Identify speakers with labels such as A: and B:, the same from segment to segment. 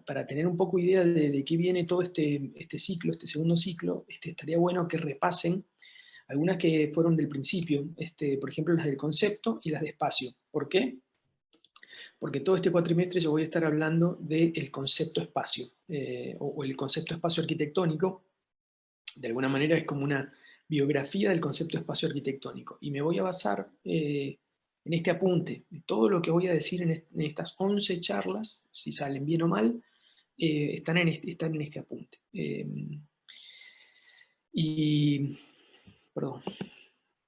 A: para tener un poco idea de qué viene todo este ciclo, este segundo ciclo, estaría bueno que repasen algunas que fueron del principio, por ejemplo las del concepto y las de espacio. ¿Por qué? Porque todo este cuatrimestre yo voy a estar hablando del concepto espacio, o el concepto espacio arquitectónico. De alguna manera es como una biografía del concepto espacio arquitectónico, y me voy a basar en este apunte. Todo lo que voy a decir en estas 11 charlas, si salen bien o mal, están en este apunte. Y, perdón.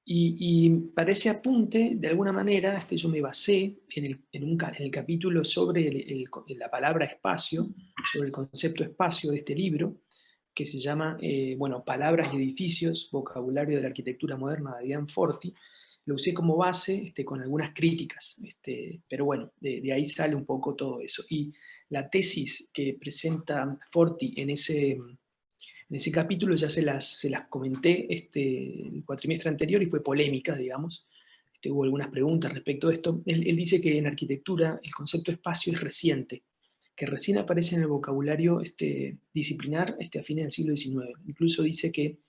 A: Y para ese apunte, de alguna manera, yo me basé en el capítulo sobre la palabra espacio, sobre el concepto espacio de este libro, que se llama, bueno, Palabras y edificios, vocabulario de la arquitectura moderna, de Ian Forti. Lo usé como base, con algunas críticas, pero bueno, de ahí sale un poco todo eso. Y la tesis que presenta Forti en ese capítulo ya se las comenté el cuatrimestre anterior y fue polémica, digamos. Hubo algunas preguntas respecto a esto. Él dice que en arquitectura el concepto espacio es reciente, que recién aparece en el vocabulario disciplinar a fines del siglo XIX. Incluso dice que,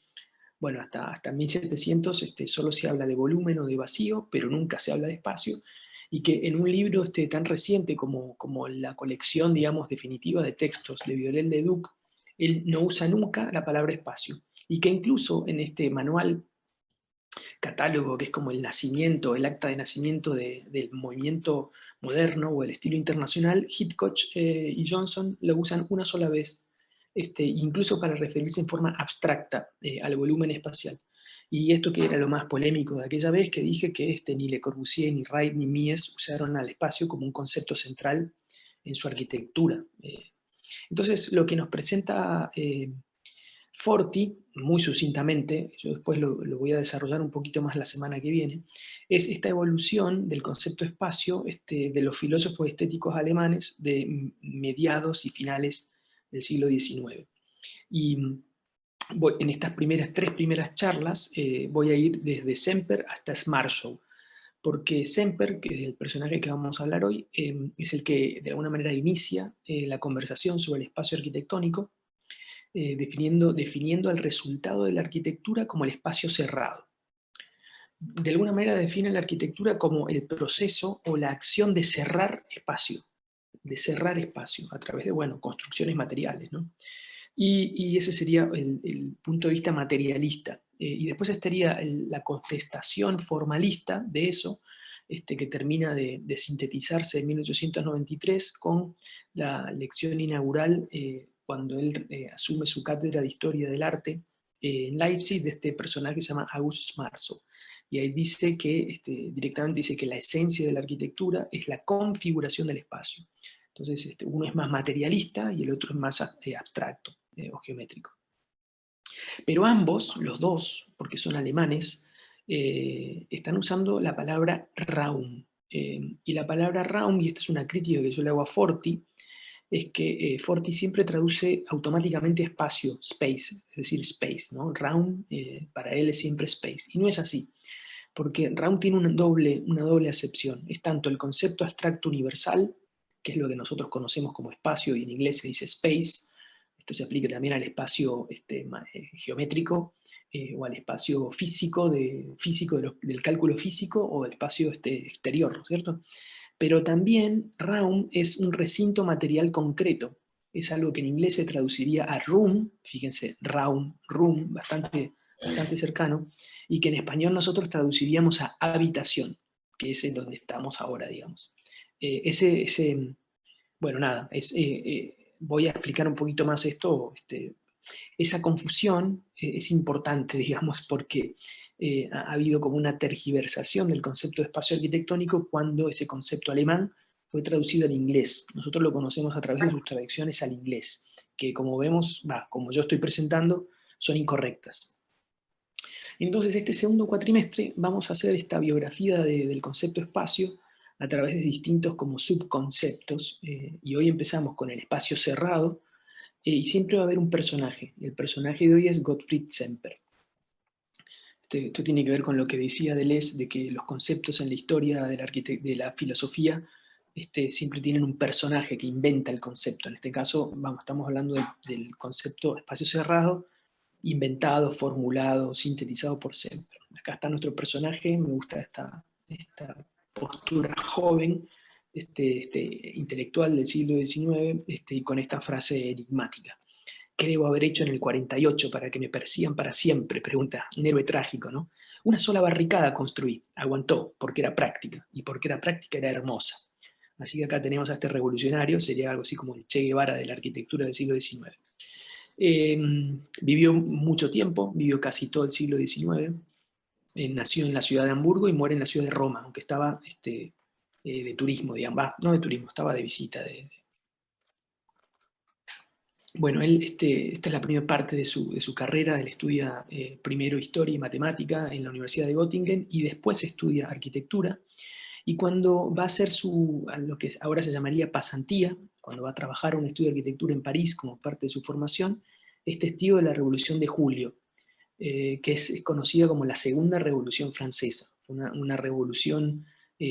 A: bueno, hasta 1700 solo se habla de volumen o de vacío, pero nunca se habla de espacio, y que en un libro tan reciente como la colección, digamos, definitiva de textos de Viollet-le-Duc, él no usa nunca la palabra espacio, y que incluso en este manual catálogo, que es como el nacimiento, el acta de nacimiento del movimiento moderno o el estilo internacional, Hitchcock y Johnson lo usan una sola vez, incluso para referirse en forma abstracta al volumen espacial. Y esto que era lo más polémico de aquella vez, que dije que ni Le Corbusier, ni Wright, ni Mies usaron al espacio como un concepto central en su arquitectura. Entonces, lo que nos presenta Forti, muy sucintamente, yo después lo voy a desarrollar un poquito más la semana que viene, es esta evolución del concepto espacio de los filósofos estéticos alemanes de mediados y finales del siglo XIX. Y en estas tres primeras charlas voy a ir desde Semper hasta Schmarzow, porque Semper, que es el personaje que vamos a hablar hoy, es el que de alguna manera inicia la conversación sobre el espacio arquitectónico, definiendo el resultado de la arquitectura como el espacio cerrado. De alguna manera define la arquitectura como el proceso o la acción de cerrar espacio a través de, bueno, construcciones materiales, ¿no? Y ese sería el punto de vista materialista. Y después estaría la contestación formalista de eso, que termina de sintetizarse en 1893 con la lección inaugural, cuando él asume su cátedra de Historia del Arte en Leipzig, de este personaje que se llama August Schmarzow. Y ahí dice que, directamente dice que la esencia de la arquitectura es la configuración del espacio. Entonces, uno es más materialista y el otro es más abstracto o geométrico. Pero ambos, los dos, porque son alemanes, están usando la palabra Raum. Y la palabra Raum, y esta es una crítica que yo le hago a Forti, es que Forti siempre traduce automáticamente espacio, space, es decir, space, ¿no? Raum para él es siempre space, y no es así, porque Raum tiene una doble acepción. Es tanto el concepto abstracto universal, que es lo que nosotros conocemos como espacio, y en inglés se dice space. Esto se aplica también al espacio geométrico, o al espacio físico, del cálculo físico, o del espacio exterior, ¿no es cierto? Pero también Raum es un recinto material concreto. Es algo que en inglés se traduciría a room, fíjense, Raum, room, bastante cercano, y que en español nosotros traduciríamos a habitación, que es en donde estamos ahora, digamos. Bueno, nada, voy a explicar un poquito más esto. Esa confusión es importante, digamos, porque ha habido como una tergiversación del concepto de espacio arquitectónico cuando ese concepto alemán fue traducido al inglés. Nosotros lo conocemos a través de sus traducciones al inglés, que como vemos, como yo estoy presentando, son incorrectas. Entonces, este segundo cuatrimestre vamos a hacer esta biografía del concepto espacio a través de distintos como subconceptos, y hoy empezamos con el espacio cerrado, y siempre va a haber un personaje. El personaje de hoy es Gottfried Semper. Esto tiene que ver con lo que decía Deleuze, de que los conceptos en la historia de la filosofía siempre tienen un personaje que inventa el concepto. En este caso, estamos hablando del concepto espacio cerrado, inventado, formulado, sintetizado por Semper. Acá está nuestro personaje, me gusta esta postura joven, intelectual del siglo XIX, y con esta frase enigmática. ¿Qué debo haber hecho en el 48 para que me persigan para siempre? Pregunta un héroe trágico, ¿no? Una sola barricada construí, aguantó, porque era práctica, y porque era práctica era hermosa. Así que acá tenemos a este revolucionario, sería algo así como el Che Guevara de la arquitectura del siglo XIX. Vivió mucho tiempo, vivió casi todo el siglo XIX, nació en la ciudad de Hamburgo y muere en la ciudad de Roma, aunque estaba de turismo, digamos, no de turismo, estaba de visita. Bueno, esta es la primera parte de su carrera. Él estudia primero historia y matemática en la Universidad de Göttingen y después estudia arquitectura. Y cuando va a hacer lo que ahora se llamaría pasantía, cuando va a trabajar un estudio de arquitectura en París como parte de su formación, es testigo de la Revolución de Julio, que es conocida como la Segunda Revolución Francesa, una revolución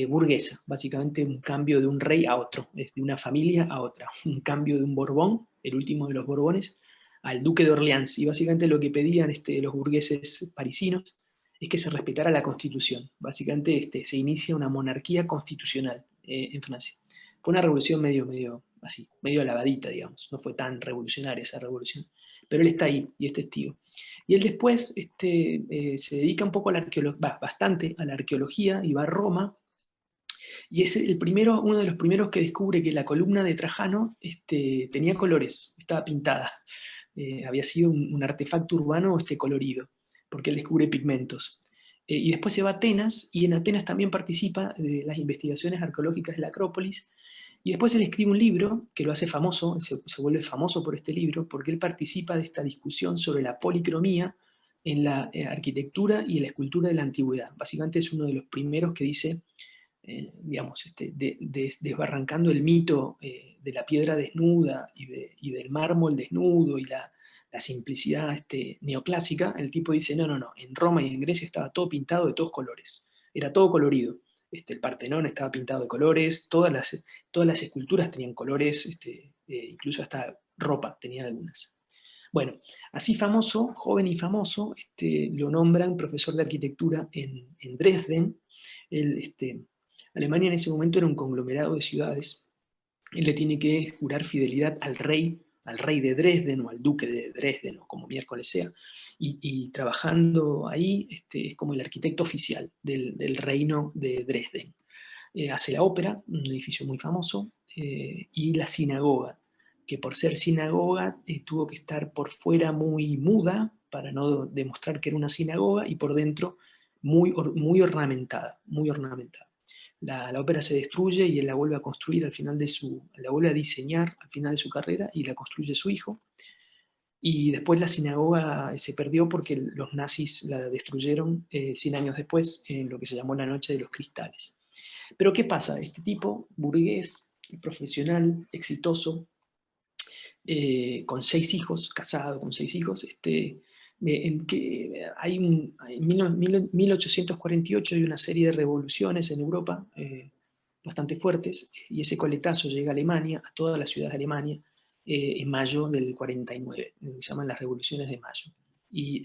A: burguesa, básicamente un cambio de un rey a otro, de una familia a otra, un cambio de un Borbón, el último de los Borbones, al duque de Orleans. Y básicamente lo que pedían los burgueses parisinos es que se respetara la Constitución. Básicamente se inicia una monarquía constitucional en Francia. Fue una revolución medio así, medio lavadita, digamos. No fue tan revolucionaria esa revolución. Pero él está ahí y es testigo. Y él después se dedica un poco a la arqueología, bastante a la arqueología, y va a Roma, y es uno de los primeros que descubre que la columna de Trajano tenía colores, estaba pintada. Había sido un artefacto urbano colorido, porque él descubre pigmentos. Y después se va a Atenas, y en Atenas también participa de las investigaciones arqueológicas de la Acrópolis, y después él escribe un libro que lo hace famoso, se vuelve famoso por este libro, porque él participa de esta discusión sobre la policromía en la arquitectura y en la escultura de la antigüedad. Básicamente es uno de los primeros que dice, digamos, desbarrancando el mito de la piedra desnuda y del mármol desnudo y la simplicidad neoclásica. El tipo dice, no, en Roma y en Grecia estaba todo pintado de todos colores, era todo colorido. El Partenón estaba pintado de colores, todas las esculturas tenían colores, incluso hasta ropa tenían algunas. Bueno, así famoso, joven y famoso, lo nombran profesor de arquitectura en Dresden. Alemania en ese momento era un conglomerado de ciudades. Él le tiene que jurar fidelidad al rey de Dresden o al duque de Dresden, o como miércoles sea, y trabajando ahí es como el arquitecto oficial del reino de Dresden. Hace la ópera, un edificio muy famoso, y la sinagoga, que por ser sinagoga tuvo que estar por fuera muy muda para no demostrar que era una sinagoga, y por dentro muy ornamentada, muy ornamentada. La ópera se destruye y él la vuelve a construir la vuelve a diseñar al final de su carrera, y la construye su hijo. Y después la sinagoga se perdió porque los nazis la destruyeron 100 años después, en lo que se llamó la Noche de los Cristales. Pero ¿qué pasa? Este tipo, burgués, profesional, exitoso, con 6 hijos, casado con 6 hijos, en que en 1848 hay una serie de revoluciones en Europa bastante fuertes, y ese coletazo llega a Alemania, a todas las ciudades de Alemania, en mayo del 49, se llaman las revoluciones de mayo. Y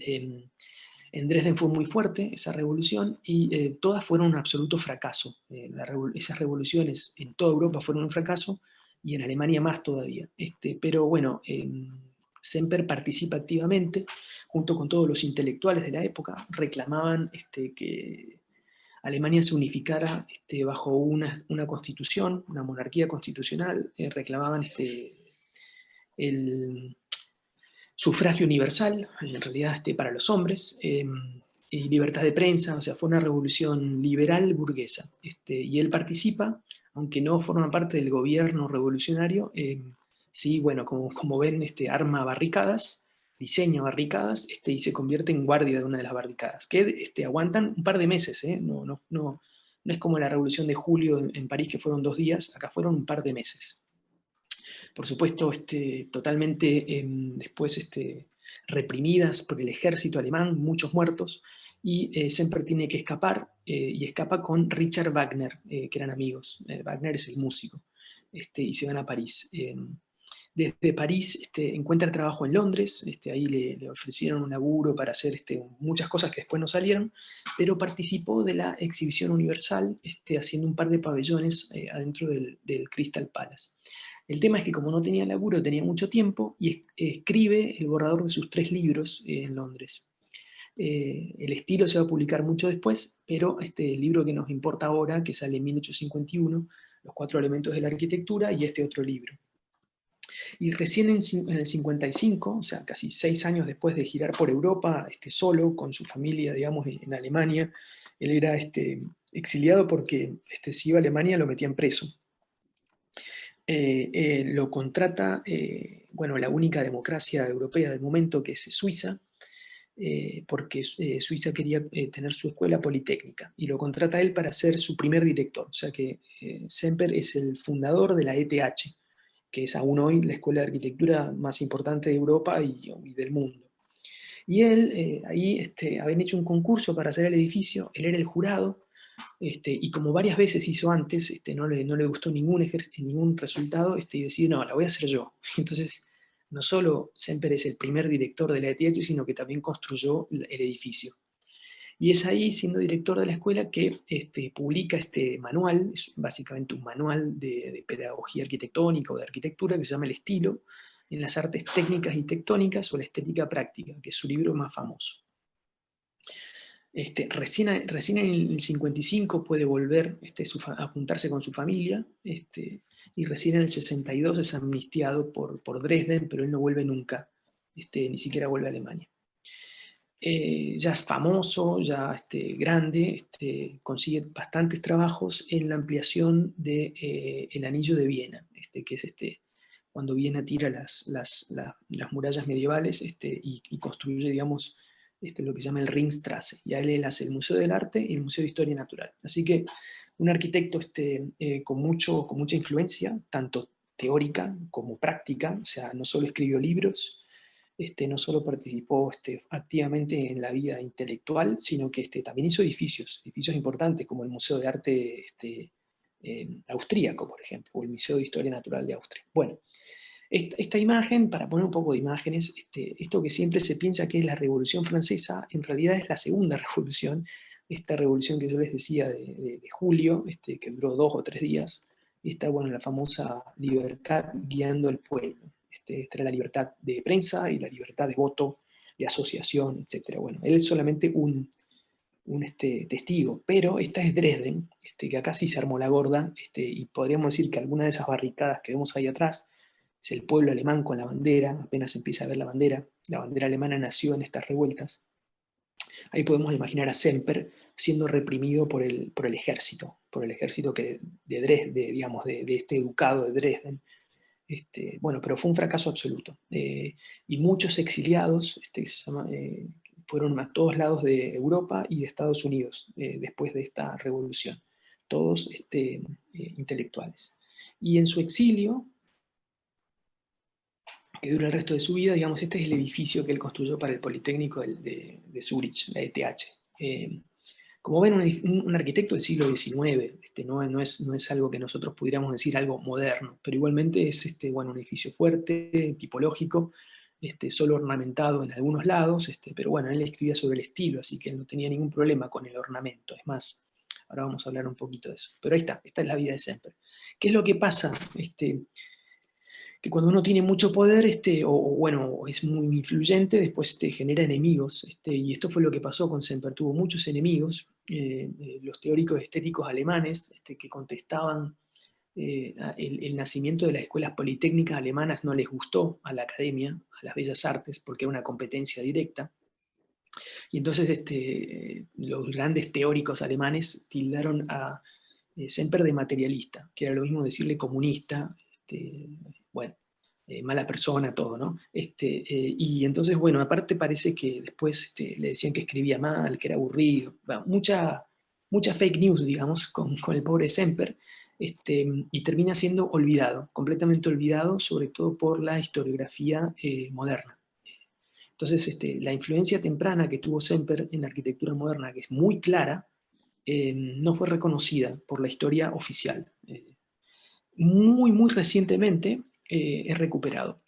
A: en Dresden fue muy fuerte esa revolución, y todas fueron un absoluto fracaso. Esas revoluciones en toda Europa fueron un fracaso, y en Alemania más todavía. Pero bueno, Semper participa activamente, junto con todos los intelectuales de la época, reclamaban que Alemania se unificara bajo una constitución, una monarquía constitucional, reclamaban el sufragio universal, en realidad para los hombres, y libertad de prensa. O sea, fue una revolución liberal burguesa. Y él participa, aunque no forma parte del gobierno revolucionario. Sí, bueno, como ven, arma barricadas, diseña barricadas, y se convierte en guardia de una de las barricadas, que aguantan un par de meses. No es como la revolución de julio en París, que fueron 2 días, acá fueron un par de meses. Por supuesto, totalmente después reprimidas por el ejército alemán, muchos muertos, y Semper tiene que escapar, y escapa con Richard Wagner, que eran amigos. Wagner es el músico, y se van a París. Desde París encuentra trabajo en Londres, ahí le ofrecieron un laburo para hacer muchas cosas que después no salieron, pero participó de la Exhibición Universal haciendo un par de pabellones adentro del Crystal Palace. El tema es que como no tenía laburo, tenía mucho tiempo y escribe el borrador de sus 3 libros en Londres. El estilo se va a publicar mucho después, pero el libro que nos importa ahora, que sale en 1851, Los 4 elementos de la arquitectura, y este otro libro. Y recién en el 55, o sea, casi 6 años después de girar por Europa, solo, con su familia, digamos, en Alemania, él era exiliado porque si iba a Alemania lo metían preso. Lo contrata, bueno, la única democracia europea del momento, que es Suiza, porque Suiza quería tener su escuela politécnica, y lo contrata él para ser su primer director. O sea que Semper es el fundador de la ETH, que es aún hoy la escuela de arquitectura más importante de Europa y del mundo. Y él, ahí habían hecho un concurso para hacer el edificio, él era el jurado, y como varias veces hizo antes, no le gustó ningún resultado, y decidió, no, la voy a hacer yo. Entonces, no solo Semper es el primer director de la ETH, sino que también construyó el edificio. Y es ahí, siendo director de la escuela, que publica este manual, es básicamente un manual de pedagogía arquitectónica o de arquitectura, que se llama El estilo en las artes técnicas y tectónicas, o la estética práctica, que es su libro más famoso. Recién en el 55 puede volver a juntarse con su familia, y recién en el 62 es amnistiado por Dresden, pero él no vuelve nunca, ni siquiera vuelve a Alemania. Ya es famoso, ya grande, consigue bastantes trabajos en la ampliación del Anillo de Viena, que es cuando Viena tira las murallas medievales, y construye, digamos, lo que se llama el Ringstrasse. Y a él hace el Museo del Arte y el Museo de Historia Natural. Así que un arquitecto con mucha influencia, tanto teórica como práctica. O sea, no solo escribió libros, no solo participó activamente en la vida intelectual, sino que también hizo edificios importantes, como el Museo de Arte austríaco, por ejemplo, o el Museo de Historia Natural de Austria. Bueno, esta imagen, para poner un poco de imágenes, esto que siempre se piensa que es la Revolución Francesa, en realidad es la segunda revolución, esta revolución que yo les decía de julio, que duró 2 o 3 días, está, bueno, la famosa libertad guiando al pueblo. Esta era la libertad de prensa y la libertad de voto, de asociación, etc. Bueno, él es solamente un testigo, pero esta es Dresden, que acá sí se armó la gorda, y podríamos decir que alguna de esas barricadas que vemos ahí atrás es el pueblo alemán con la bandera. Apenas empieza a ver la bandera alemana nació en estas revueltas. Ahí podemos imaginar a Semper siendo reprimido por el ejército, de Dresden, digamos, de este ducado de Dresden. Bueno, pero fue un fracaso absoluto. Y muchos exiliados fueron a todos lados de Europa y de Estados Unidos después de esta revolución, todos intelectuales. Y en su exilio, que dura el resto de su vida, digamos, este es el edificio que él construyó para el Politécnico de Zúrich, la ETH. Como ven, un arquitecto del siglo XIX, no es algo que nosotros pudiéramos decir algo moderno, pero igualmente es bueno, un edificio fuerte, tipológico, solo ornamentado en algunos lados, pero bueno, él escribía sobre el estilo, así que él no tenía ningún problema con el ornamento. Es más, ahora vamos a hablar un poquito de eso. Pero ahí está, esta es la vida de Semper. ¿Qué es lo que pasa? Que cuando uno tiene mucho poder, bueno, es muy influyente, después te genera enemigos, y esto fue lo que pasó con Semper. Tuvo muchos enemigos. Los teóricos estéticos alemanes, que contestaban el nacimiento de las escuelas politécnicas alemanas, no les gustó a la academia, a las bellas artes, porque era una competencia directa. Y entonces los grandes teóricos alemanes tildaron a Semper de materialista, que era lo mismo decirle comunista, bueno, mala persona, todo, ¿no? Y entonces, bueno, aparte parece que después le decían que escribía mal, que era aburrido, bueno, mucha fake news, digamos, con el pobre Semper, y termina siendo olvidado, completamente olvidado, sobre todo por la historiografía moderna. Entonces, la influencia temprana que tuvo Semper en la arquitectura moderna, que es muy clara, no fue reconocida por la historia oficial. Muy recientemente es recuperado.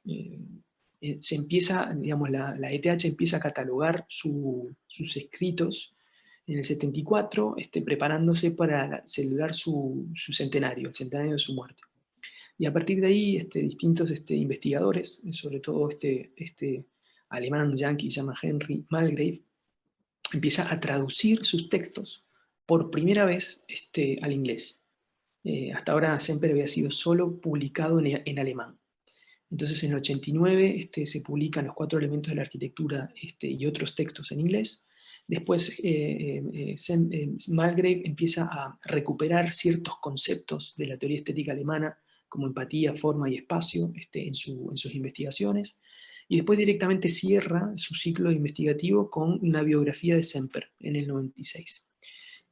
A: Se empieza, digamos, la ETH empieza a catalogar sus escritos en el 74, preparándose para celebrar su centenario, el centenario de su muerte. Y a partir de ahí, distintos investigadores, sobre todo este alemán yanqui, se llama Henry Malgrave, empieza a traducir sus textos por primera vez al inglés. Hasta ahora Semper había sido solo publicado en alemán. Entonces en el 89 se publican los 4 elementos de la arquitectura y otros textos en inglés. Después Malgrave empieza a recuperar ciertos conceptos de la teoría estética alemana, como empatía, forma y espacio, en sus investigaciones. Y después directamente cierra su ciclo investigativo con una biografía de Semper en el 96.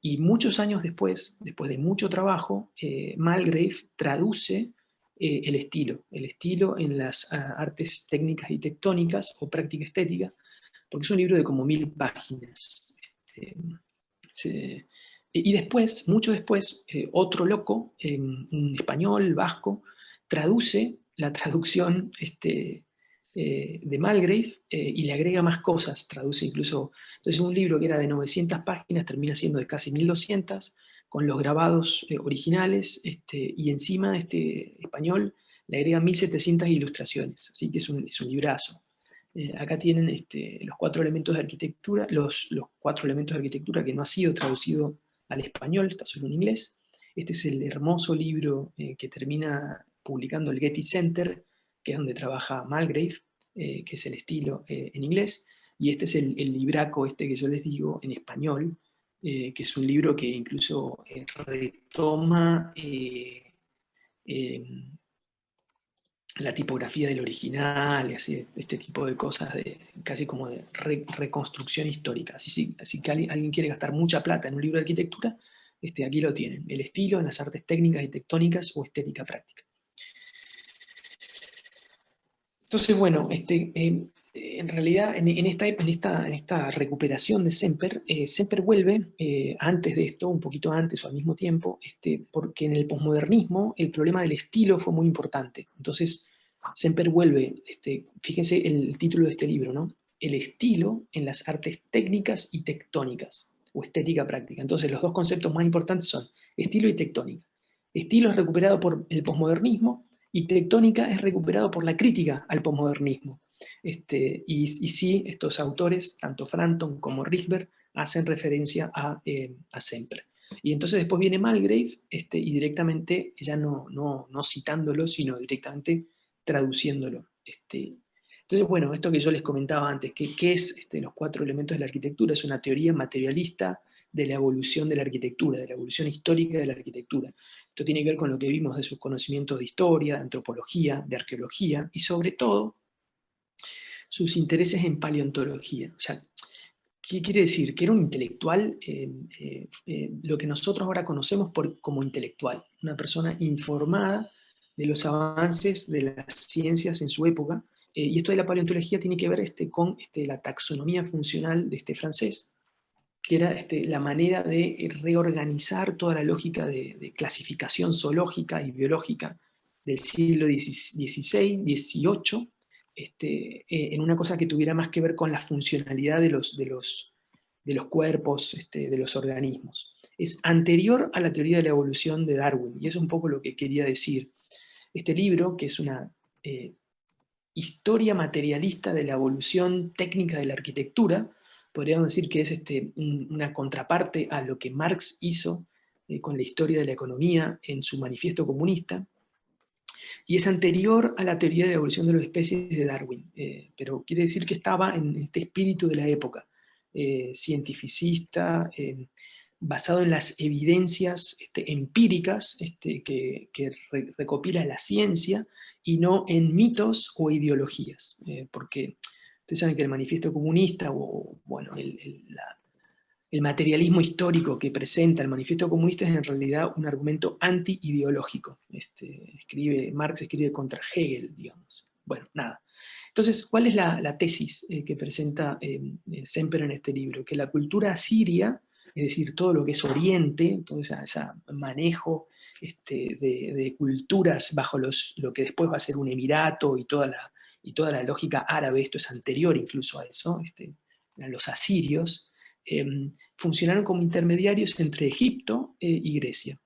A: Y muchos años después de mucho trabajo, Malgrave traduce el estilo en las artes técnicas y tectónicas o práctica estética, porque es un libro de como 1000 páginas. Y después, mucho después, otro loco, un español, vasco, traduce la traducción de Malgrave y le agrega más cosas, traduce incluso, entonces un libro que era de 900 páginas termina siendo de casi 1200, con los grabados originales, y encima este español le agrega 1700 ilustraciones, así que es un librazo. Acá tienen los 4 elementos de arquitectura, los 4 elementos de arquitectura que no ha sido traducido al español, está solo en inglés. Este es el hermoso libro que termina publicando el Getty Center, que es donde trabaja Malgrave, que es el estilo en inglés, y este es el libraco que yo les digo en español, que es un libro que incluso retoma la tipografía del original, y así, este tipo de cosas, casi como de reconstrucción histórica. Así que alguien quiere gastar mucha plata en un libro de arquitectura, aquí lo tienen, el estilo en las artes técnicas y tectónicas o estética práctica. Entonces, bueno, en realidad en esta recuperación de Semper, Semper vuelve antes de esto, un poquito antes o al mismo tiempo, porque en el posmodernismo el problema del estilo fue muy importante. Entonces, Semper vuelve, fíjense el título de este libro, ¿no? El estilo en las artes técnicas y tectónicas, o estética práctica. Entonces, los 2 conceptos más importantes son estilo y tectónica. Estilo es recuperado por el posmodernismo, y tectónica es recuperado por la crítica al posmodernismo. Y sí, estos autores, tanto Frampton como Rickenbacker, hacen referencia a Semper. Y entonces después viene Malgrave, y directamente, ya no citándolo, sino directamente traduciéndolo. Entonces, bueno, esto que yo les comentaba antes, ¿qué es los 4 elementos de la arquitectura? Es una teoría materialista de la evolución de la arquitectura, de la evolución histórica de la arquitectura. Esto tiene que ver con lo que vimos de sus conocimientos de historia, de antropología, de arqueología y sobre todo sus intereses en paleontología. O sea, ¿qué quiere decir? Que era un intelectual, lo que nosotros ahora conocemos como intelectual, una persona informada de los avances de las ciencias en su época. Y esto de la paleontología tiene que ver con la taxonomía funcional de este francés, que era la manera de reorganizar toda la lógica de clasificación zoológica y biológica del siglo XVI, XVIII, en una cosa que tuviera más que ver con la funcionalidad de los cuerpos, de los organismos. Es anterior a la teoría de la evolución de Darwin, y eso es un poco lo que quería decir. Este libro, que es una historia materialista de la evolución técnica de la arquitectura, podríamos decir que es una contraparte a lo que Marx hizo con la historia de la economía en su manifiesto comunista, y es anterior a la teoría de la evolución de las especies de Darwin, pero quiere decir que estaba en este espíritu de la época, cientificista, basado en las evidencias empíricas que recopila la ciencia, y no en mitos o ideologías, porque ustedes saben que el manifiesto comunista, o bueno, el materialismo histórico que presenta el manifiesto comunista es en realidad un argumento anti-ideológico. Marx escribe contra Hegel, digamos. Bueno, nada. Entonces, ¿cuál es la tesis que presenta Semper en este libro? Que la cultura asiria, es decir, todo lo que es Oriente, todo ese manejo de culturas bajo lo que después va a ser un emirato y toda la lógica árabe, esto es anterior incluso a eso, a los asirios, funcionaron como intermediarios entre Egipto y Grecia.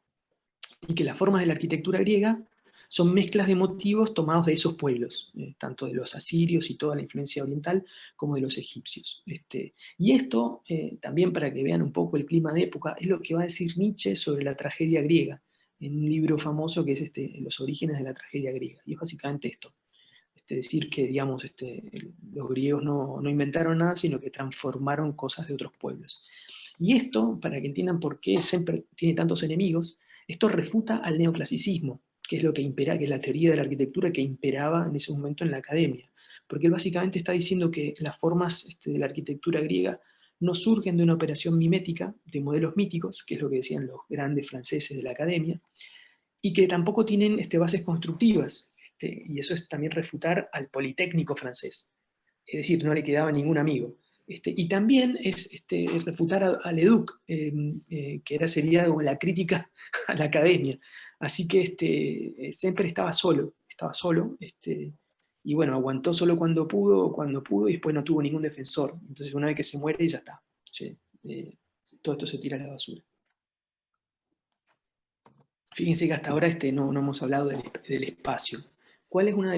A: Y que las formas de la arquitectura griega son mezclas de motivos tomados de esos pueblos, tanto de los asirios y toda la influencia oriental, como de los egipcios. Y esto, también para que vean un poco el clima de época, es lo que va a decir Nietzsche sobre la tragedia griega, en un libro famoso que es Los orígenes de la tragedia griega. Y es básicamente esto. Decir que, digamos, los griegos no inventaron nada, sino que transformaron cosas de otros pueblos. Y esto, para que entiendan por qué siempre tiene tantos enemigos, esto refuta al neoclasicismo, que es lo que impera, que es la teoría de la arquitectura que imperaba en ese momento en la academia. Porque él básicamente está diciendo que las formas de la arquitectura griega no surgen de una operación mimética de modelos míticos, que es lo que decían los grandes franceses de la academia, y que tampoco tienen bases constructivas. Y eso es también refutar al Politécnico francés. Es decir, no le quedaba ningún amigo. Y también es refutar a Leduc, que sería como la crítica a la academia. Así que siempre estaba solo, y bueno, aguantó solo cuando pudo, y después no tuvo ningún defensor. Entonces una vez que se muere, ya está. Sí, todo esto se tira a la basura. Fíjense que hasta ahora no hemos hablado del espacio. ¿Cuál es una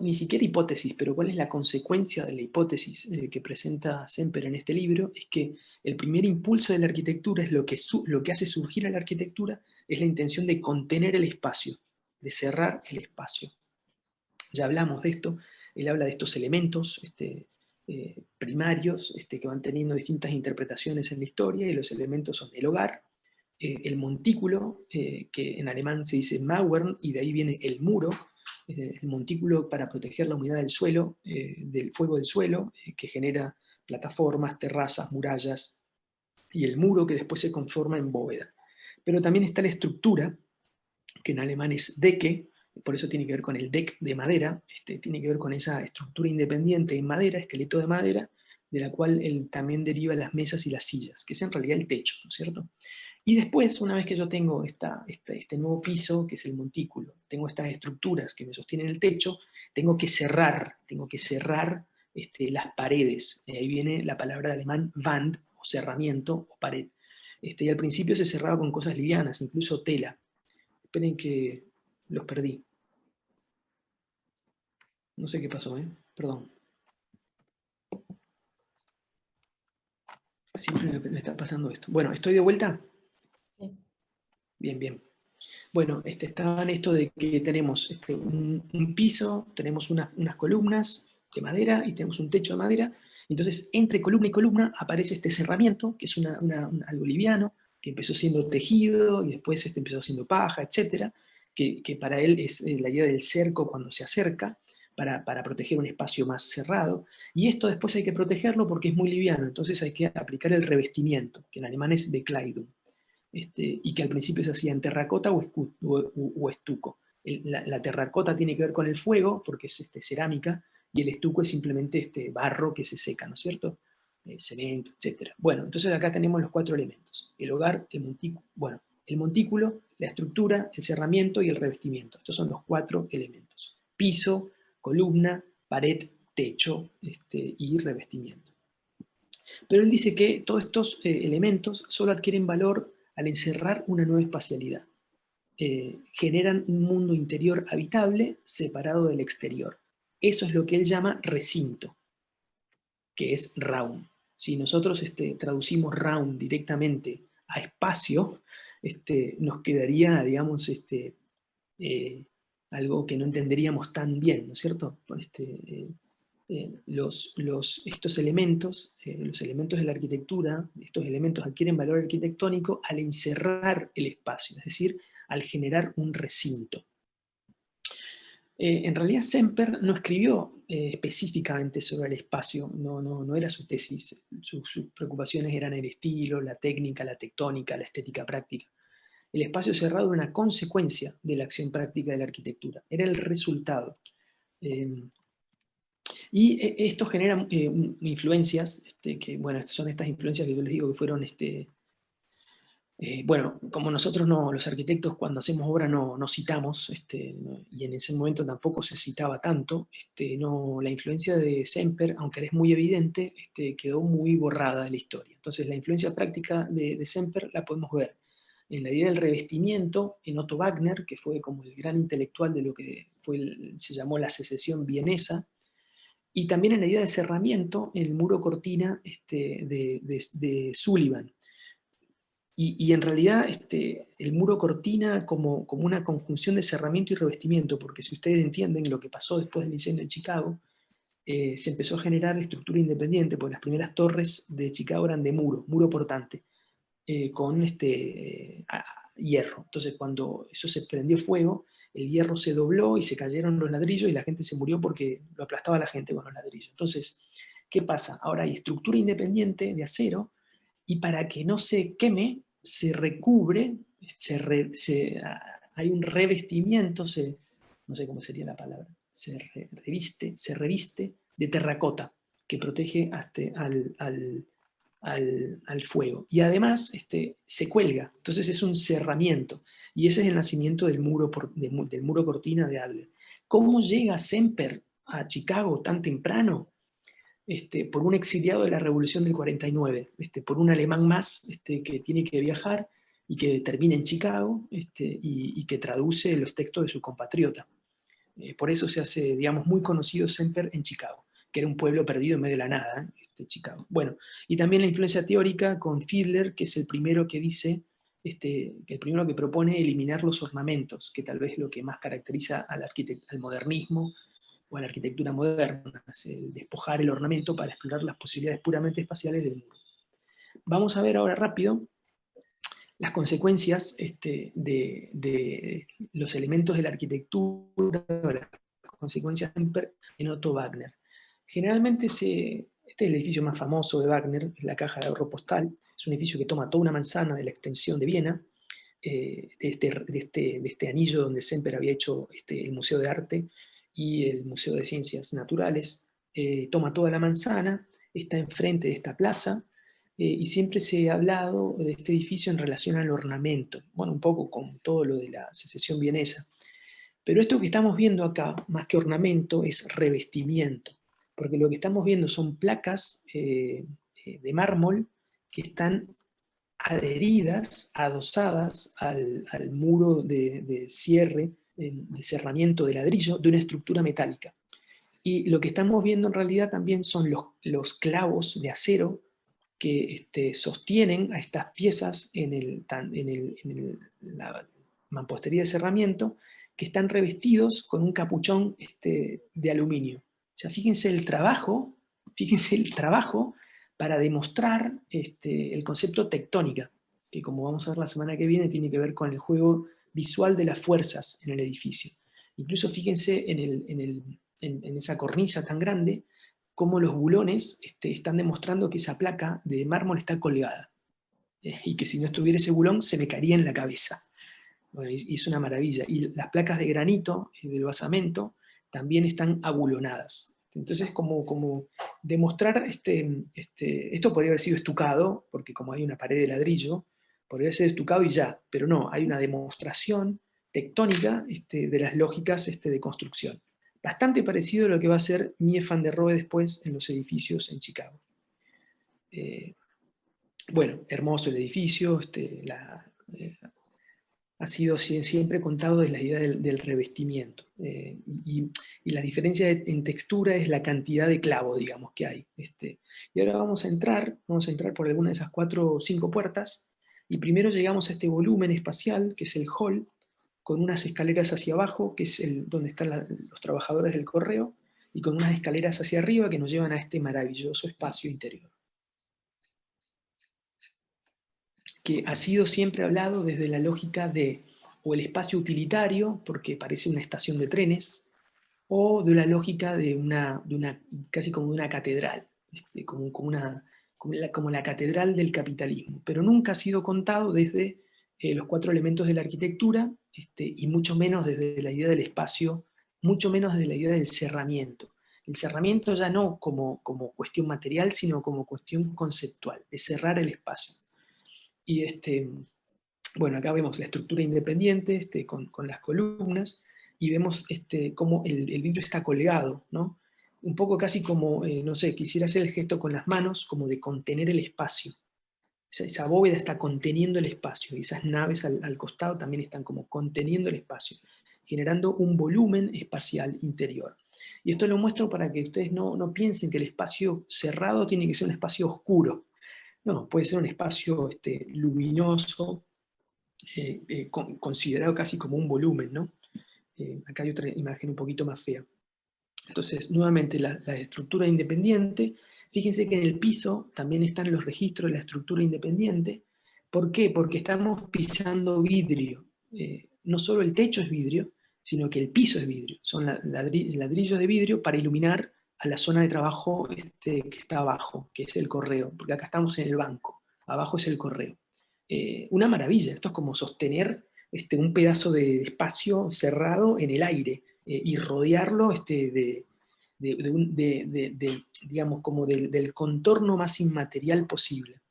A: ni siquiera hipótesis, pero cuál es la consecuencia de la hipótesis que presenta Semper en este libro? Es que el primer impulso de la arquitectura es lo que hace surgir a la arquitectura, es la intención de contener el espacio, de cerrar el espacio. Ya hablamos de esto, él habla de estos elementos primarios que van teniendo distintas interpretaciones en la historia, y los elementos son el hogar, el montículo, que en alemán se dice Mauern, y de ahí viene el muro, el montículo para proteger la humedad del suelo, del fuego del suelo, que genera plataformas, terrazas, murallas, y el muro que después se conforma en bóveda. Pero también está la estructura, que en alemán es Decke, por eso tiene que ver con el deck de madera, tiene que ver con esa estructura independiente en madera, esqueleto de madera, de la cual él también deriva las mesas y las sillas, que es en realidad el techo, ¿no es cierto? Y después, una vez que yo tengo este nuevo piso, que es el montículo, tengo estas estructuras que me sostienen el techo, tengo que cerrar las paredes. Ahí viene la palabra de alemán Wand, o cerramiento, o pared. Y al principio se cerraba con cosas livianas, incluso tela. Esperen que los perdí. No sé qué pasó, perdón. Siempre me está pasando esto. Bueno, ¿estoy de vuelta?
B: Sí.
A: Bien, bien. Bueno, estaba en esto de que tenemos un piso, tenemos unas columnas de madera y tenemos un techo de madera. Entonces, entre columna y columna aparece este cerramiento, que es algo liviano, que empezó siendo tejido y después empezó siendo paja, etcétera, que para él es la idea del cerco cuando se acerca, para proteger un espacio más cerrado. Y esto después hay que protegerlo porque es muy liviano, entonces hay que aplicar el revestimiento, que en alemán es Bekleidung. Y que al principio se hacía en terracota o estuco. La terracota tiene que ver con el fuego, porque es cerámica, y el estuco es simplemente barro que se seca, ¿no es cierto? Cemento, etc. Bueno, entonces acá tenemos los 4 elementos. El hogar, el montículo, la estructura, el cerramiento y el revestimiento. Estos son los 4 elementos. Piso, columna, pared, techo y revestimiento. Pero él dice que todos estos elementos solo adquieren valor al encerrar una nueva espacialidad. Generan un mundo interior habitable separado del exterior. Eso es lo que él llama recinto, que es Raum. Si nosotros traducimos Raum directamente a espacio, nos quedaría, digamos, algo que no entenderíamos tan bien, ¿no es cierto? Estos elementos, los elementos de la arquitectura, estos elementos adquieren valor arquitectónico al encerrar el espacio, es decir, al generar un recinto. En realidad Semper no escribió específicamente sobre el espacio, no era su tesis, sus preocupaciones eran el estilo, la técnica, la tectónica, la estética práctica. el espacio cerrado era una consecuencia de la acción práctica de la arquitectura, era el resultado. Esto genera influencias, que bueno, son estas influencias que yo les digo que fueron, bueno, como nosotros los arquitectos cuando hacemos obra no citamos, y en ese momento tampoco se citaba tanto, la influencia de Semper, aunque es muy evidente, quedó muy borrada de la historia. Entonces la influencia práctica de Semper la podemos ver en la idea del revestimiento, en Otto Wagner, que fue como el gran intelectual de lo que se llamó la secesión vienesa, y también en la idea de cerramiento, en el muro cortina de Sullivan. Y en realidad el muro cortina como una conjunción de cerramiento y revestimiento, porque si ustedes entienden lo que pasó después del incendio en Chicago, se empezó a generar estructura independiente, porque las primeras torres de Chicago eran de muro portante, con hierro. Entonces cuando eso se prendió fuego, el hierro se dobló y se cayeron los ladrillos y la gente se murió porque lo aplastaba la gente con los ladrillos. Entonces, ¿qué pasa? Ahora hay estructura independiente de acero, y para que no se queme, se recubre, hay un revestimiento, no sé cómo sería la palabra, se reviste de terracota, que protege hasta al fuego. Y además se cuelga, entonces es un cerramiento. Y ese es el nacimiento del muro cortina de Adler. ¿Cómo llega Semper a Chicago tan temprano? Por un exiliado de la Revolución del 49, por un alemán más que tiene que viajar y que termina en Chicago, y que traduce los textos de su compatriota. Por eso se hace, digamos, muy conocido Semper en Chicago, que era un pueblo perdido en medio de la nada, Chicago. Bueno, y también la influencia teórica con Fiedler, que es el primero que dice, el primero que propone eliminar los ornamentos, que tal vez es lo que más caracteriza al modernismo o a la arquitectura moderna, es el despojar el ornamento para explorar las posibilidades puramente espaciales del muro. Vamos a ver ahora rápido las consecuencias de los elementos de la arquitectura, las consecuencias en Otto Wagner. Generalmente este es el edificio más famoso de Wagner, la caja de ahorro postal, es un edificio que toma toda una manzana de la extensión de Viena, de este anillo donde Semper había hecho el Museo de Arte y el Museo de Ciencias Naturales, toma toda la manzana, está enfrente de esta plaza, y siempre se ha hablado de este edificio en relación al ornamento, bueno, un poco con todo lo de la secesión vienesa. Pero esto que estamos viendo acá, más que ornamento, es revestimiento, porque lo que estamos viendo son placas de mármol que están adheridas, adosadas al muro de cierre, de cerramiento de ladrillo de una estructura metálica. Y lo que estamos viendo en realidad también son los clavos de acero que sostienen a estas piezas en la mampostería de cerramiento, que están revestidos con un capuchón de aluminio. O sea, fíjense el trabajo para demostrar el concepto tectónica, que como vamos a ver la semana que viene, tiene que ver con el juego visual de las fuerzas en el edificio. Incluso fíjense en esa cornisa tan grande, cómo los bulones están demostrando que esa placa de mármol está colgada, y que si no estuviera ese bulón se me caería en la cabeza. Bueno, y es una maravilla. Y las placas de granito del basamento también están abulonadas. Entonces, como demostrar, esto podría haber sido estucado, porque como hay una pared de ladrillo, podría ser estucado y ya, pero no, hay una demostración tectónica de las lógicas de construcción. Bastante parecido a lo que va a hacer Mies van der Rohe después en los edificios en Chicago. Bueno, hermoso el edificio, ha sido siempre contado desde la idea del revestimiento. Y la diferencia en textura es la cantidad de clavo, digamos, que hay. Y ahora vamos a entrar por alguna de esas 4 o 5 puertas, y primero llegamos a este volumen espacial, que es el hall, con unas escaleras hacia abajo, que es donde están los trabajadores del correo, y con unas escaleras hacia arriba que nos llevan a este maravilloso espacio interior, que ha sido siempre hablado desde la lógica de o el espacio utilitario, porque parece una estación de trenes, o de la lógica de casi como de una catedral, como la catedral del capitalismo, pero nunca ha sido contado desde los 4 elementos de la arquitectura, y mucho menos desde la idea del espacio, mucho menos desde la idea del cerramiento. El cerramiento ya no como cuestión material, sino como cuestión conceptual, de cerrar el espacio. Y bueno, acá vemos la estructura independiente con las columnas, y vemos cómo el vidrio está colgado, ¿no? Un poco casi como, no sé, quisiera hacer el gesto con las manos, como de contener el espacio. Esa bóveda está conteniendo el espacio, y esas naves al costado también están como conteniendo el espacio, generando un volumen espacial interior. Y esto lo muestro para que ustedes no piensen que el espacio cerrado tiene que ser un espacio oscuro. No, puede ser un espacio luminoso, considerado casi como un volumen, ¿no? Acá hay otra imagen un poquito más fea. Entonces, nuevamente, la estructura independiente. Fíjense que en el piso también están los registros de la estructura independiente. ¿Por qué? Porque estamos pisando vidrio. No solo el techo es vidrio, sino que el piso es vidrio. Son ladrillos de vidrio para iluminar a la zona de trabajo que está abajo, que es el correo, porque acá estamos en el banco, abajo es el correo. Una maravilla, esto es como sostener un pedazo de espacio cerrado en el aire, y rodearlo digamos, como del contorno más inmaterial posible.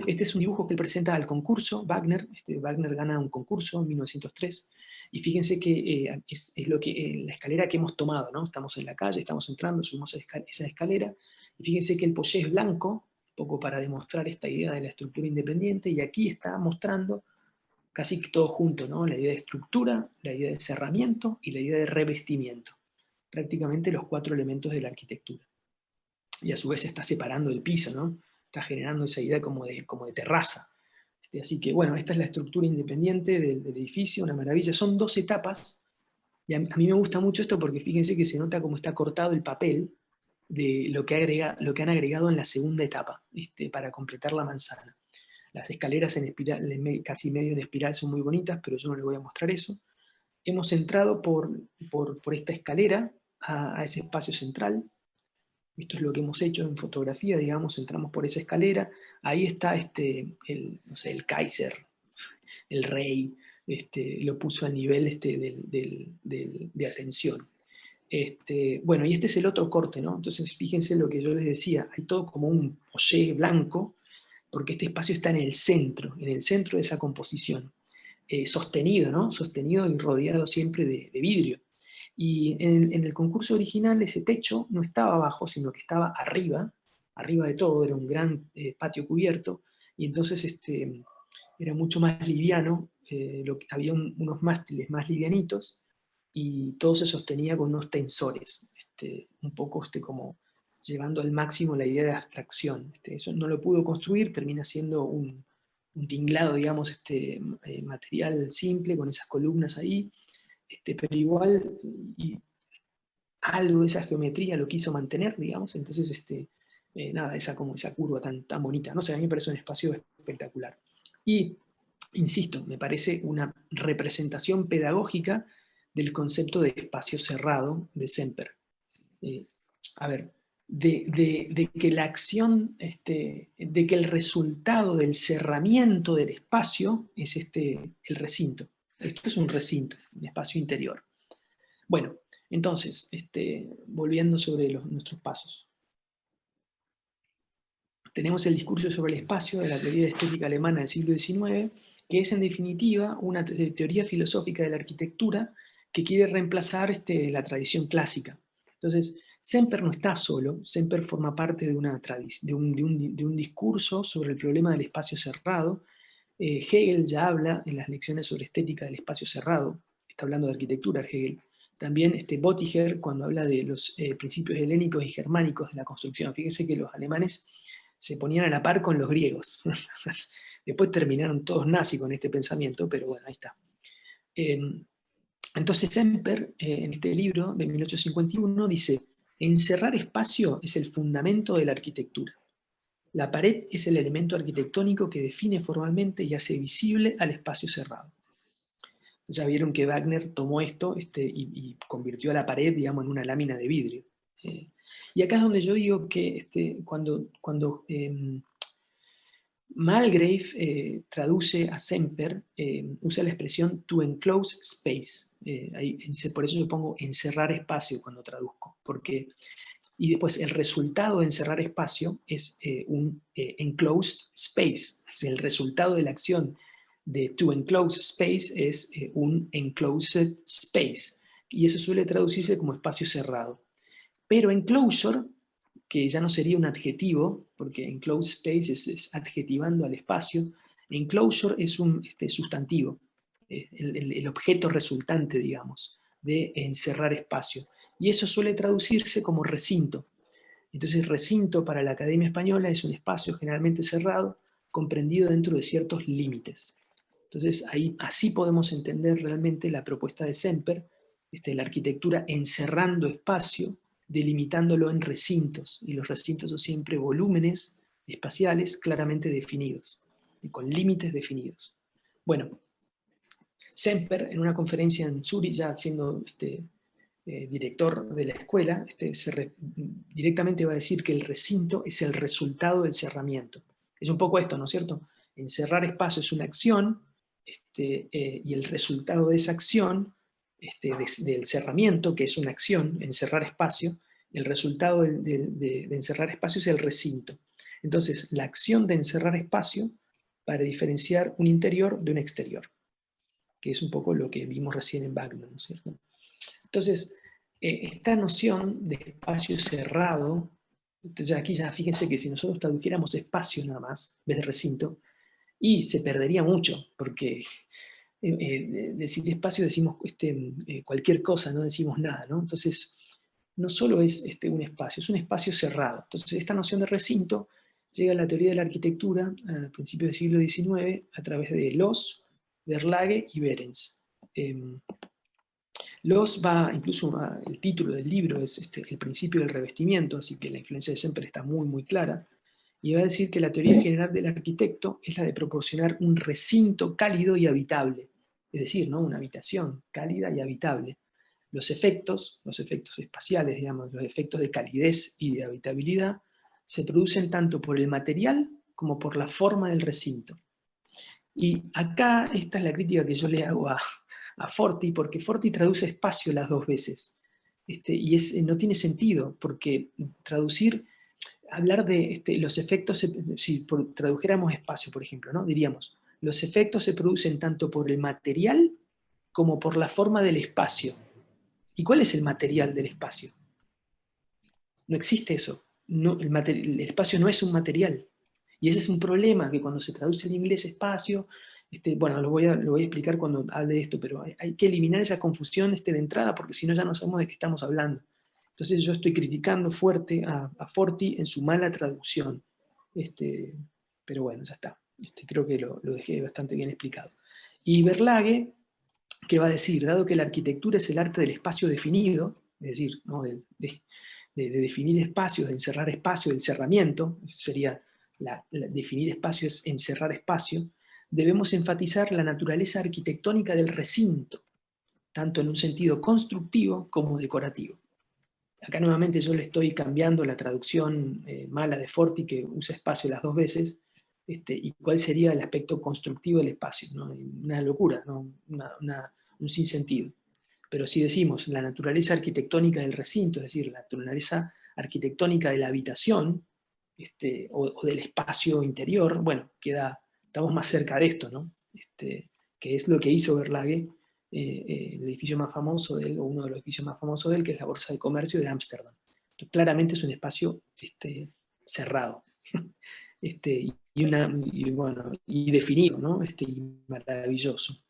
A: Este es un dibujo que él presenta al concurso, Wagner. Wagner gana un concurso en 1903, y fíjense que es la escalera que hemos tomado, ¿no? Estamos en la calle, estamos entrando, subimos esa escalera, y fíjense que el pollé es blanco, un poco para demostrar esta idea de la estructura independiente, y aquí está mostrando casi todo junto, ¿no? La idea de estructura, la idea de cerramiento y la idea de revestimiento. Prácticamente los 4 elementos de la arquitectura. Y a su vez se está separando el piso, ¿no? Está generando esa idea como de terraza. Así que, bueno, esta es la estructura independiente del edificio, una maravilla. Son 2 etapas, y a mí me gusta mucho esto porque fíjense que se nota cómo está cortado el papel de lo que han agregado en la segunda etapa, para completar la manzana. Las escaleras en espiral, casi medio en espiral, son muy bonitas, pero yo no les voy a mostrar eso. Hemos entrado por esta escalera a ese espacio central. Esto es lo que hemos hecho en fotografía, digamos, entramos por esa escalera. Ahí está no sé, el Kaiser, el rey, lo puso a nivel de atención. Bueno, y este es el otro corte, ¿no? Entonces, fíjense lo que yo les decía, hay todo como un pollé blanco, porque este espacio está en el centro de esa composición, sostenido, ¿no? Sostenido y rodeado siempre de vidrio. Y en el concurso original ese techo no estaba abajo, sino que estaba arriba de todo, era un gran patio cubierto, y entonces era mucho más liviano, había unos mástiles más livianitos, y todo se sostenía con unos tensores, un poco como llevando al máximo la idea de abstracción. Eso no lo pudo construir, termina siendo un tinglado, digamos, material simple, con esas columnas ahí, pero igual y algo de esa geometría lo quiso mantener, digamos, entonces nada, como esa curva tan bonita. No sé, a mí me parece un espacio espectacular. Y, insisto, me parece una representación pedagógica del concepto de espacio cerrado de Semper. A ver, de que la acción, de que el resultado del cerramiento del espacio es el recinto. Esto es un recinto, un espacio interior. Bueno, entonces, volviendo sobre nuestros pasos. Tenemos el discurso sobre el espacio de la teoría estética alemana del siglo XIX, que es en definitiva una teoría filosófica de la arquitectura que quiere reemplazar la tradición clásica. Entonces, Semper no está solo, Semper forma parte de un discurso sobre el problema del espacio cerrado. Hegel ya habla en las lecciones sobre estética del espacio cerrado, está hablando de arquitectura Hegel. También Bottiger, cuando habla de los principios helénicos y germánicos de la construcción. Fíjense que los alemanes se ponían a la par con los griegos. Después terminaron todos nazis con este pensamiento, pero bueno, ahí está. Entonces Semper, en este libro de 1851, dice: encerrar espacio es el fundamento de la arquitectura. La pared es el elemento arquitectónico que define formalmente y hace visible al espacio cerrado. Ya vieron que Wagner tomó esto y convirtió a la pared, digamos, en una lámina de vidrio. Y acá es donde yo digo que cuando Malgrave traduce a Semper, usa la expresión to enclose space. Por eso yo pongo encerrar espacio cuando traduzco, porque, y después el resultado de encerrar espacio es un enclosed space. El resultado de la acción de to enclose space es un enclosed space, y eso suele traducirse como espacio cerrado. Pero enclosure, que ya no sería un adjetivo, porque enclosed space es adjetivando al espacio, enclosure es un sustantivo, el objeto resultante, digamos, de encerrar espacio. Y eso suele traducirse como recinto. Entonces, recinto para la Academia Española es un espacio generalmente cerrado, comprendido dentro de ciertos límites. Entonces, ahí, así podemos entender realmente la propuesta de Semper, la arquitectura encerrando espacio, delimitándolo en recintos, y los recintos son siempre volúmenes espaciales claramente definidos, y con límites definidos. Bueno, Semper, en una conferencia en Zurich, ya siendo director de la escuela, directamente va a decir que el recinto es el resultado del cerramiento. Es un poco esto, ¿no es cierto? Encerrar espacio es una acción, y el resultado de esa acción, del cerramiento, que es una acción, encerrar espacio, el resultado de encerrar espacio es el recinto. Entonces, la acción de encerrar espacio para diferenciar un interior de un exterior, que es un poco lo que vimos recién en Wagner, ¿no es cierto? Entonces, esta noción de espacio cerrado, entonces aquí ya fíjense que si nosotros tradujéramos espacio nada más, en vez de recinto, y se perdería mucho, porque decir espacio decimos cualquier cosa, no decimos nada, ¿no? Entonces, no solo es un espacio, es un espacio cerrado. Entonces, esta noción de recinto llega a la teoría de la arquitectura a principios del siglo XIX a través de Loos, Verlage y Behrens. Loos va, incluso el título del libro es el principio del revestimiento, así que la influencia de Semper está muy, muy clara, y va a decir que la teoría general del arquitecto es la de proporcionar un recinto cálido y habitable, es decir, ¿no? Una habitación cálida y habitable. Los efectos espaciales, digamos, los efectos de calidez y de habitabilidad, se producen tanto por el material como por la forma del recinto. Y acá esta es la crítica que yo le hago a Forti, porque Forti traduce espacio las dos veces. Y no tiene sentido, porque traducir, hablar de los efectos, si tradujéramos espacio, por ejemplo, ¿no? Diríamos, los efectos se producen tanto por el material como por la forma del espacio. ¿Y cuál es el material del espacio? No existe eso. No, el espacio no es un material. Y ese es un problema, que cuando se traduce en inglés espacio, bueno, lo voy a explicar cuando hable de esto, pero hay que eliminar esa confusión de entrada, porque si no ya no sabemos de qué estamos hablando. Entonces yo estoy criticando fuerte a Forti en su mala traducción. Pero bueno, ya está. Creo que lo dejé bastante bien explicado. Y Verlage, que va a decir, dado que la arquitectura es el arte del espacio definido, es decir, ¿no? de definir espacios, de encerrar espacio, de encerramiento, sería definir espacio es encerrar espacio, debemos enfatizar la naturaleza arquitectónica del recinto, tanto en un sentido constructivo como decorativo. Acá nuevamente yo le estoy cambiando la traducción mala de Forti, que usa espacio las dos veces, y cuál sería el aspecto constructivo del espacio, ¿no? Una locura, ¿no? Un sinsentido. Pero si decimos la naturaleza arquitectónica del recinto, es decir, la naturaleza arquitectónica de la habitación, o del espacio interior, bueno, estamos más cerca de esto, ¿no? Que es lo que hizo Verlage, el edificio más famoso de él, o uno de los edificios más famosos de él, que es la Bolsa de Comercio de Ámsterdam. Claramente es un espacio cerrado. Y definido, ¿no? Y maravilloso.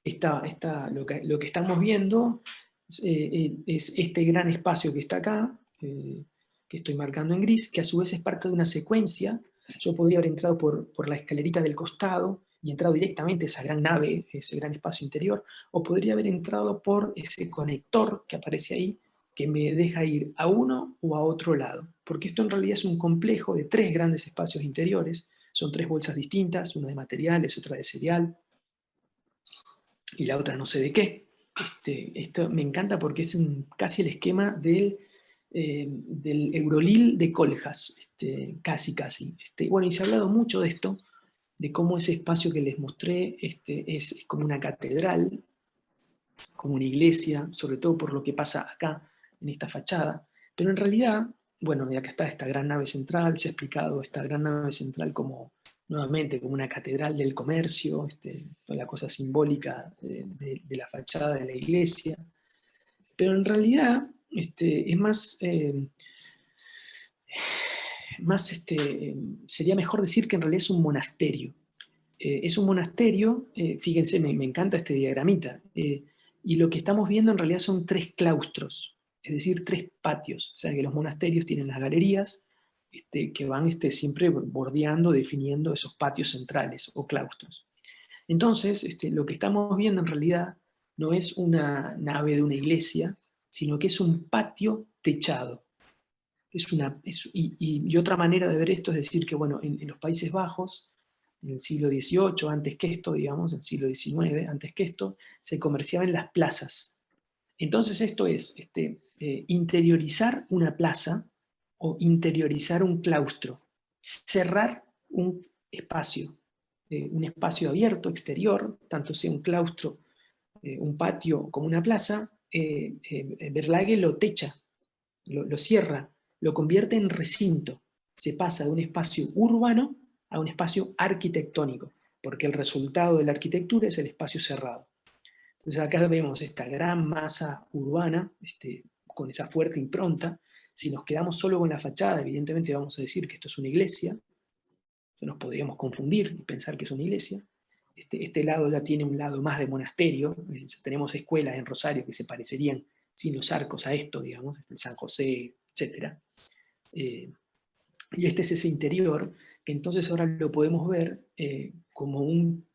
A: Lo que estamos viendo es este gran espacio que está acá, que estoy marcando en gris, que a su vez es parte de una secuencia. Yo podría haber entrado por la escalerita del costado y entrado directamente a esa gran nave, ese gran espacio interior, o podría haber entrado por ese conector que aparece ahí, que me deja ir a uno o a otro lado, porque esto en realidad es un complejo de tres grandes espacios interiores, son tres bolsas distintas, una de materiales, otra de cereal, y la otra no sé de qué. Esto me encanta porque es casi el esquema del del Eurolil de Coljas, casi. Bueno, y se ha hablado mucho de esto, de cómo ese espacio que les mostré es como una catedral, como una iglesia, sobre todo por lo que pasa acá, en esta fachada, pero en realidad, bueno, y acá está esta gran nave central, se ha explicado esta gran nave central como, nuevamente, como una catedral del comercio, toda la cosa simbólica de la fachada de la iglesia, pero en realidad es sería mejor decir que en realidad es un monasterio. Es un monasterio, fíjense, me encanta este diagramita, y lo que estamos viendo en realidad son 3 claustros, es decir, 3 patios. O sea que los monasterios tienen las galerías que van siempre bordeando, definiendo esos patios centrales o claustros. Entonces, lo que estamos viendo en realidad no es una nave de una iglesia, sino que es un patio techado. Y otra manera de ver esto es decir que, bueno, en los Países Bajos, en el siglo XVIII, antes que esto, digamos, en el siglo XIX, antes que esto, se comerciaba en las plazas. Entonces esto es interiorizar una plaza o interiorizar un claustro, cerrar un espacio abierto, exterior, tanto sea un claustro, un patio como una plaza. Verlage lo techa, lo cierra, lo convierte en recinto. Se pasa de un espacio urbano a un espacio arquitectónico, porque el resultado de la arquitectura es el espacio cerrado. Entonces acá vemos esta gran masa urbana, con esa fuerte impronta. Si nos quedamos solo con la fachada, evidentemente vamos a decir que esto es una iglesia, nos podríamos confundir y pensar que es una iglesia. Este lado ya tiene un lado más de monasterio, ya tenemos escuelas en Rosario que se parecerían sin los arcos a esto, digamos, el San José, etc. Y este es ese interior, que entonces ahora lo podemos ver como un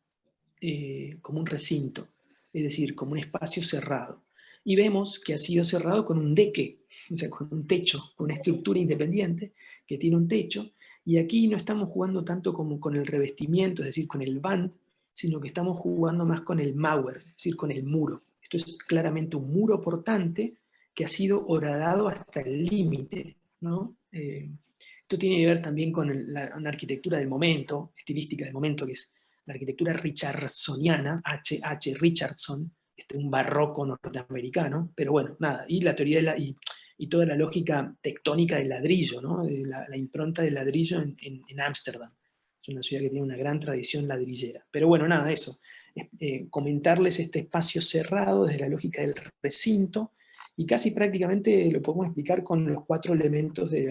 A: recinto, es decir, como un espacio cerrado. Y vemos que ha sido cerrado con un deque, o sea, con un techo, con una estructura independiente que tiene un techo, y aquí no estamos jugando tanto como con el revestimiento, es decir, con el band, sino que estamos jugando más con el mauer, es decir, con el muro. Esto es claramente un muro portante que ha sido horadado hasta el límite, ¿no? Esto tiene que ver también con una arquitectura del momento, estilística del momento, que es la arquitectura richardsoniana, H. Richardson, un barroco norteamericano, pero bueno, nada, y la teoría y toda la lógica tectónica del ladrillo, ¿no? La impronta del ladrillo en Ámsterdam. Es una ciudad que tiene una gran tradición ladrillera. Pero bueno, nada, eso. Comentarles este espacio cerrado desde la lógica del recinto, y casi prácticamente lo podemos explicar con los 4 elementos de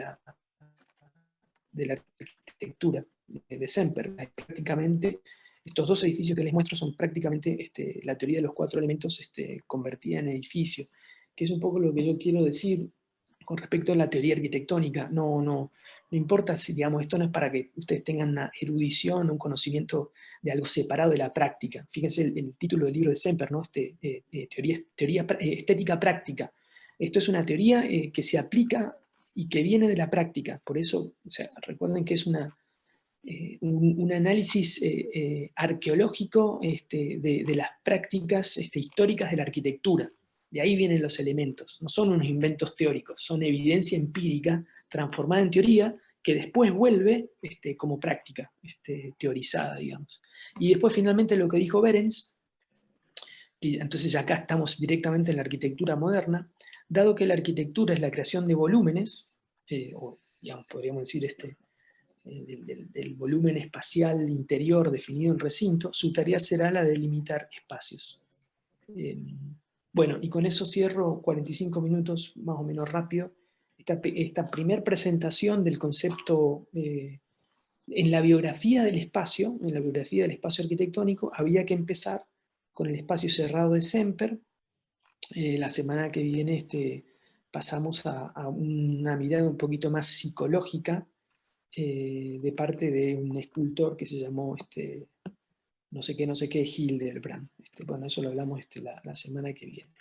A: la arquitectura de Semper. Prácticamente, estos 2 edificios que les muestro son prácticamente la teoría de los 4 elementos convertida en edificio, que es un poco lo que yo quiero decir con respecto a la teoría arquitectónica. No importa si, digamos, esto no es para que ustedes tengan una erudición, un conocimiento de algo separado de la práctica. Fíjense el título del libro de Semper, ¿no? Teoría estética práctica. Esto es una teoría que se aplica y que viene de la práctica. Por eso, o sea, recuerden que es un análisis arqueológico de las prácticas históricas de la arquitectura. De ahí vienen los elementos. No son unos inventos teóricos, son evidencia empírica transformada en teoría que después vuelve como práctica teorizada, digamos. Y después finalmente lo que dijo Behrens, que entonces ya acá estamos directamente en la arquitectura moderna, dado que la arquitectura es la creación de volúmenes, o digamos, podríamos decir del volumen espacial interior definido en recinto, su tarea será la de delimitar espacios. Bueno, y con eso cierro 45 minutos, más o menos rápido, esta primer presentación del concepto en la biografía del espacio, en la biografía del espacio arquitectónico, había que empezar con el espacio cerrado de Semper. La semana que viene pasamos a una mirada un poquito más psicológica de parte de un escultor que se llamó no sé qué, Hildebrand. Bueno, eso lo hablamos la semana que viene.